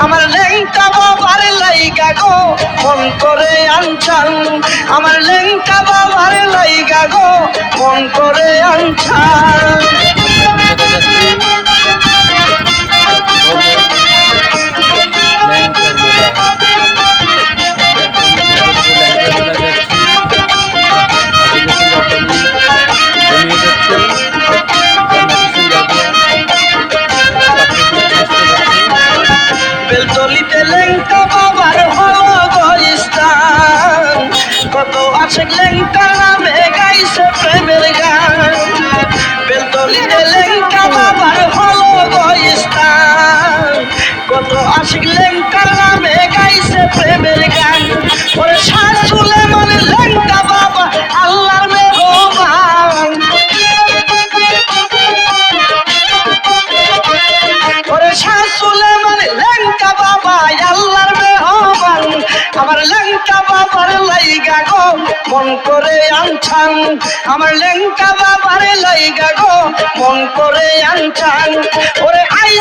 আমার লেংটা বাবার লাইগা গো মন করে আনছান, আমার লেংটা বাবার লাইগা গো মন করে আনছান। বেলতলিতে লেংটা বাবার হলো গো স্থান, কত আশেক লেংটার নামে গাইছে প্রেমের গান। বেলতলিতে লেংটা বাবার হলো গো স্থান, কত আশেক লেংটার নামে গাইছে প্রেমের গান। ওরে শাহ সুলেমান লেংটা বাবা আল্লাহর মেহমান, ওরে শাহ সুলেমান লেংটা বাবা আল্লাহর মেহমান। আমার লেংটা বাবার লাইগা গো মন করে আনছান, আমার লেংটা বাবার লাইগা গো মন করে আনছান। ওরে